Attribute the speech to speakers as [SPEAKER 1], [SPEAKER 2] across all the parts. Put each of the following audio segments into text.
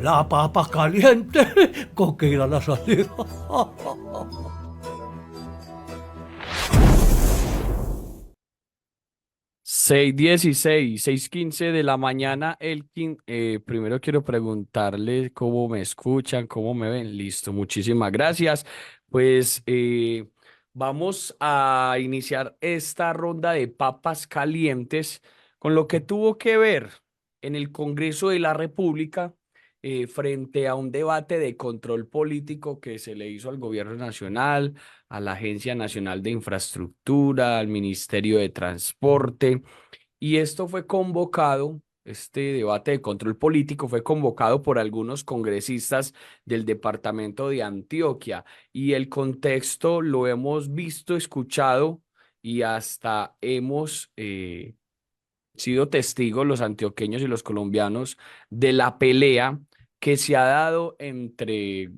[SPEAKER 1] la papa caliente con que ir a la salida.
[SPEAKER 2] 6:16, 6:15 de la mañana, Elkin. Primero quiero preguntarle cómo me escuchan, cómo me ven. Listo, muchísimas gracias. Pues vamos a iniciar esta ronda de papas calientes con lo que tuvo que ver en el Congreso de la República frente a un debate de control político que se le hizo al gobierno nacional, a la Agencia Nacional de Infraestructura, al Ministerio de Transporte. Y esto fue convocado, este debate de control político fue convocado por algunos congresistas del departamento de Antioquia. Y el contexto lo hemos visto, escuchado y hasta hemos sido testigos los antioqueños y los colombianos de la pelea que se ha dado entre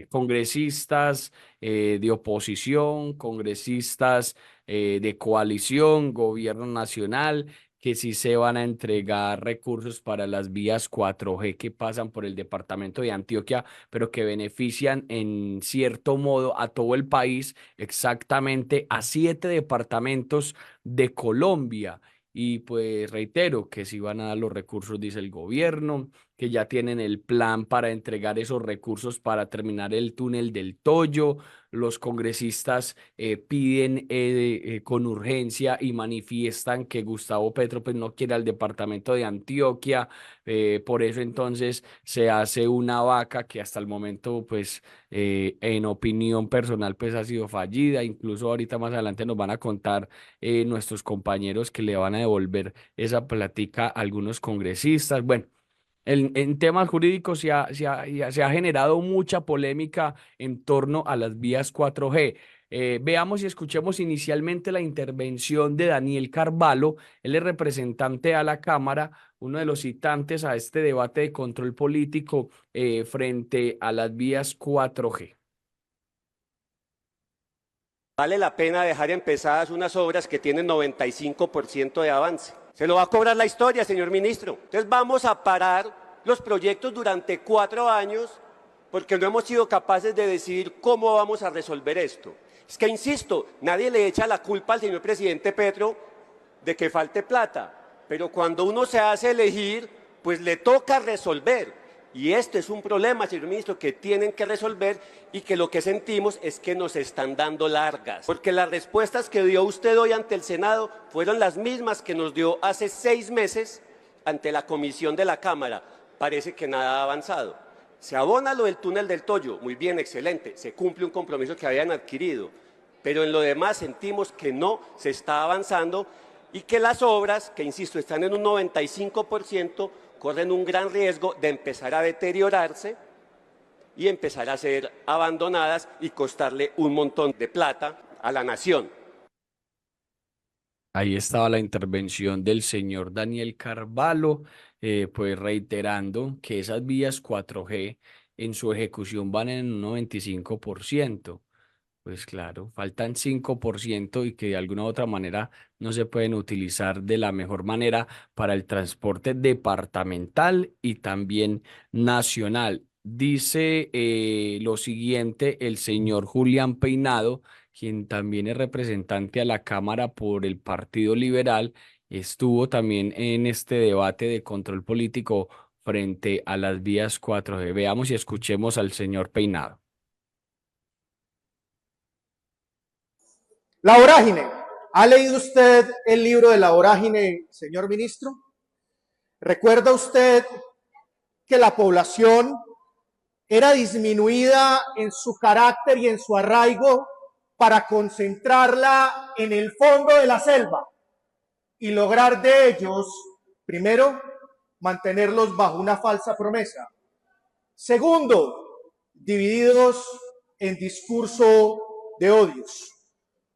[SPEAKER 2] congresistas de oposición, congresistas de coalición, gobierno nacional, que sí se van a entregar recursos para las vías 4G que pasan por el departamento de Antioquia, pero que benefician en cierto modo a todo el país, exactamente a 7 departamentos de Colombia. Y pues reitero que si van a dar los recursos, dice el gobierno, que ya tienen el plan para entregar esos recursos para terminar el túnel del Toyo. Los congresistas piden con urgencia y manifiestan que Gustavo Petro pues no quiere al departamento de Antioquia. Por eso entonces se hace una vaca que hasta el momento pues en opinión personal pues ha sido fallida. Incluso ahorita más adelante nos van a contar nuestros compañeros que le van a devolver esa plática a algunos congresistas. Bueno. En temas jurídicos se ha generado mucha polémica en torno a las vías 4G. Veamos y escuchemos inicialmente la intervención de Daniel Carvalho. Él es representante a la Cámara, uno de los citantes a este debate de control político frente a las vías 4G.
[SPEAKER 3] Vale la pena dejar empezadas unas obras que tienen 95% de avance. Se lo va a cobrar la historia, señor ministro. Entonces vamos a parar los proyectos durante 4 años porque no hemos sido capaces de decidir cómo vamos a resolver esto. Es que, insisto, nadie le echa la culpa al señor presidente Petro de que falte plata, pero cuando uno se hace elegir, pues le toca resolver. Y este es un problema, señor ministro, que tienen que resolver y que lo que sentimos es que nos están dando largas. Porque las respuestas que dio usted hoy ante el Senado fueron las mismas que nos dio hace 6 meses ante la comisión de la Cámara. Parece que nada ha avanzado. Se abona lo del túnel del Toyo, muy bien, excelente, se cumple un compromiso que habían adquirido. Pero en lo demás sentimos que no se está avanzando y que las obras, que insisto, están en un 95%, corren un gran riesgo de empezar a deteriorarse y empezar a ser abandonadas y costarle un montón de plata a la nación.
[SPEAKER 2] Ahí estaba la intervención del señor Daniel Carvalho, pues reiterando que esas vías 4G en su ejecución van en un 95%. Pues claro, faltan 5% y que de alguna u otra manera no se pueden utilizar de la mejor manera para el transporte departamental y también nacional. Dice lo siguiente el señor Julián Peinado, quien también es representante a la Cámara por el Partido Liberal, estuvo también en este debate de control político frente a las vías 4G. Veamos y escuchemos al señor Peinado.
[SPEAKER 4] La vorágine. ¿Ha leído usted el libro de la vorágine, señor ministro? ¿Recuerda usted que la población era disminuida en su carácter y en su arraigo para concentrarla en el fondo de la selva y lograr de ellos, primero, mantenerlos bajo una falsa promesa? Segundo, divididos en discurso de odios.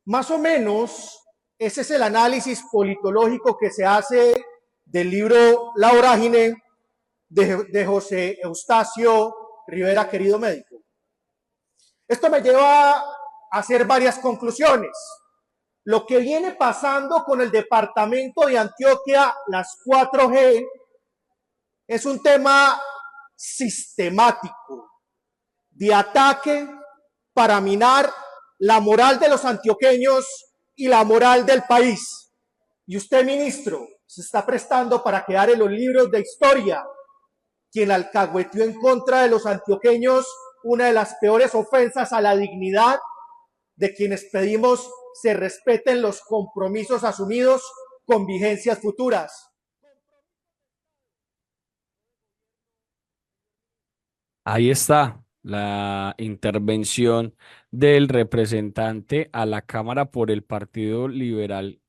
[SPEAKER 4] Más o menos, ese es el análisis politológico que se hace del libro La vorágine de José Eustacio Rivera, querido médico. Esto me lleva a hacer varias conclusiones. Lo que viene pasando con el departamento de Antioquia, las 4G, es un tema sistemático de ataque para minar la moral de los antioqueños y la moral del país. Y usted, ministro, se está prestando para quedar en los libros de historia quien alcahueteó en contra de los antioqueños una de las peores ofensas a la dignidad de quienes pedimos se respeten los compromisos asumidos con vigencias futuras.
[SPEAKER 2] Ahí está la intervención del representante a la Cámara por el Partido Liberal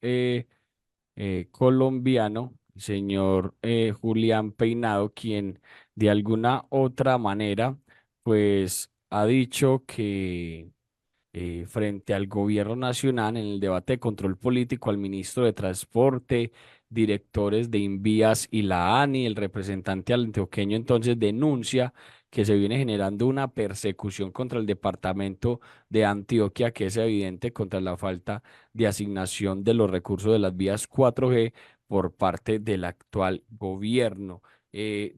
[SPEAKER 2] colombiano, señor Julián Peinado, quien de alguna otra manera, pues ha dicho que frente al gobierno nacional en el debate de control político al ministro de Transporte, directores de Invías y la ANI, el representante antioqueño entonces denuncia que se viene generando una persecución contra el departamento de Antioquia, que es evidente contra la falta de asignación de los recursos de las vías 4G por parte del actual gobierno.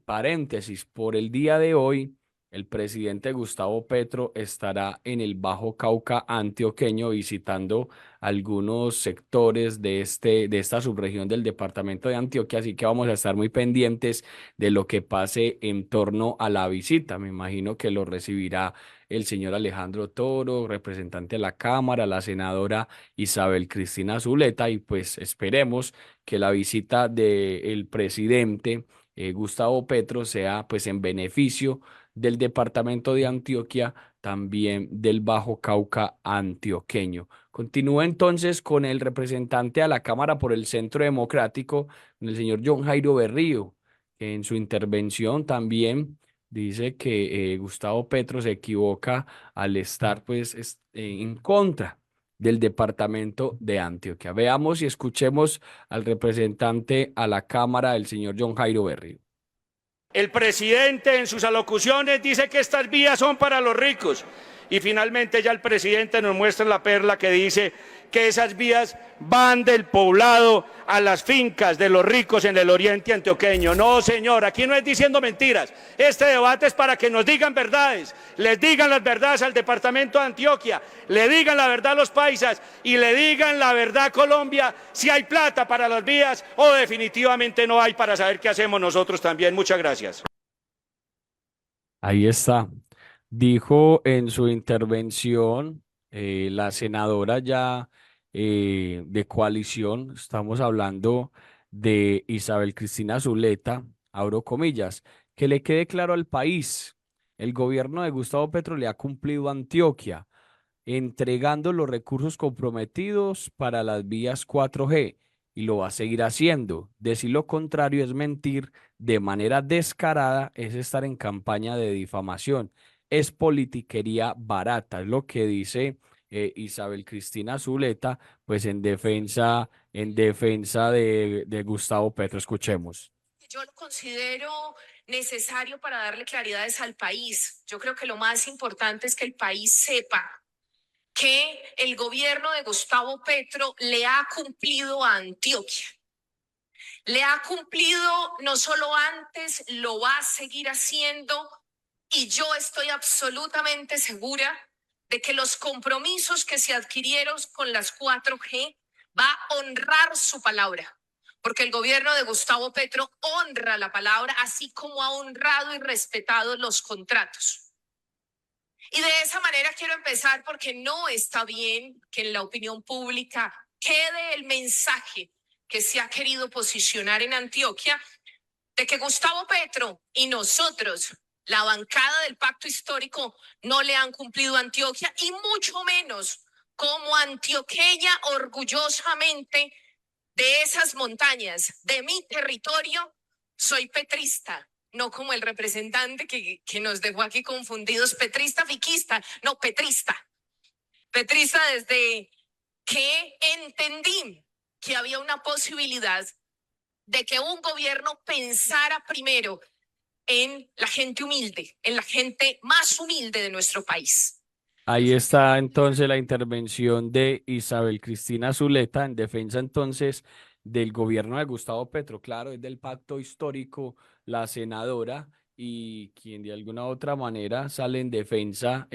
[SPEAKER 2] Paréntesis, por el día de hoy, el presidente Gustavo Petro estará en el Bajo Cauca antioqueño visitando algunos sectores de esta subregión del departamento de Antioquia, así que vamos a estar muy pendientes de lo que pase en torno a la visita. Me imagino que lo recibirá el señor Alejandro Toro, representante de la Cámara, la senadora Isabel Cristina Zuleta, y pues esperemos que la visita del presidente Gustavo Petro sea pues en beneficio del departamento de Antioquia, también del Bajo Cauca antioqueño. Continúa entonces con el representante a la Cámara por el Centro Democrático, el señor John Jairo Berrío, que en su intervención también dice que Gustavo Petro se equivoca al estar pues en contra del departamento de Antioquia. Veamos y escuchemos al representante a la Cámara, el señor John Jairo Berrío.
[SPEAKER 5] El presidente en sus alocuciones dice que estas vías son para los ricos y finalmente ya el presidente nos muestra la perla que dice que esas vías van del poblado a las fincas de los ricos en el oriente antioqueño. No, señor, aquí no es diciendo mentiras. Este debate es para que nos digan verdades, les digan las verdades al departamento de Antioquia, le digan la verdad a los paisas y le digan la verdad a Colombia si hay plata para las vías o definitivamente no hay, para saber qué hacemos nosotros también. Muchas gracias.
[SPEAKER 2] Ahí está. Dijo en su intervención la senadora ya de coalición, estamos hablando de Isabel Cristina Zuleta, abro comillas, que le quede claro al país, el gobierno de Gustavo Petro le ha cumplido a Antioquia, entregando los recursos comprometidos para las vías 4G y lo va a seguir haciendo. Decir lo contrario es mentir de manera descarada, es estar en campaña de difamación. Es politiquería barata, es lo que dice Isabel Cristina Zuleta, pues en defensa de Gustavo Petro. Escuchemos.
[SPEAKER 6] Yo lo considero necesario para darle claridades al país. Yo creo que lo más importante es que el país sepa que el gobierno de Gustavo Petro le ha cumplido a Antioquia. Le ha cumplido no solo antes, lo va a seguir haciendo. Y yo estoy absolutamente segura de que los compromisos que se adquirieron con las 4G va a honrar su palabra, porque el gobierno de Gustavo Petro honra la palabra, así como ha honrado y respetado los contratos. Y de esa manera quiero empezar, porque no está bien que en la opinión pública quede el mensaje que se ha querido posicionar en Antioquia de que Gustavo Petro y nosotros, la bancada del pacto histórico, no le han cumplido a Antioquia, y mucho menos como antioqueña orgullosamente de esas montañas, de mi territorio. Soy petrista, no como el representante que nos dejó aquí confundidos, petrista, fiquista, no, petrista. Petrista desde que entendí que había una posibilidad de que un gobierno pensara primero en la gente humilde, en la gente más humilde de nuestro país.
[SPEAKER 2] Ahí está entonces la intervención de Isabel Cristina Zuleta en defensa entonces del gobierno de Gustavo Petro. Claro, es del pacto histórico la senadora, y quien de alguna u otra manera sale en defensa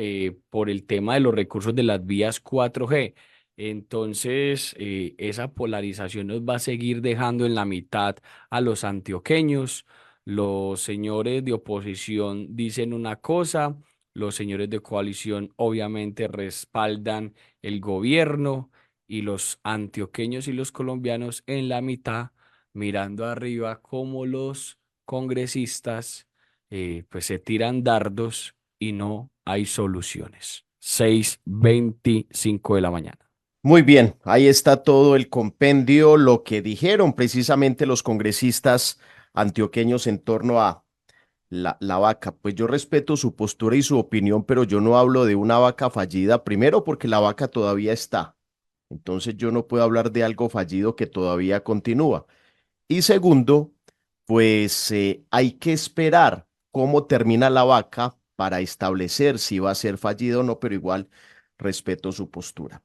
[SPEAKER 2] por el tema de los recursos de las vías 4G. Entonces, esa polarización nos va a seguir dejando en la mitad a los antioqueños. Los señores de oposición dicen una cosa, los señores de coalición obviamente respaldan el gobierno y los antioqueños y los colombianos en la mitad mirando arriba como los congresistas pues se tiran dardos y no hay soluciones. 6:25 de la mañana.
[SPEAKER 7] Muy bien, ahí está todo el compendio, lo que dijeron precisamente los congresistas antioqueños en torno a la vaca. Pues yo respeto su postura y su opinión, pero yo no hablo de una vaca fallida, primero porque la vaca todavía está. Entonces yo no puedo hablar de algo fallido que todavía continúa. Y segundo, pues hay que esperar cómo termina la vaca para establecer si va a ser fallido o no, pero igual respeto su postura.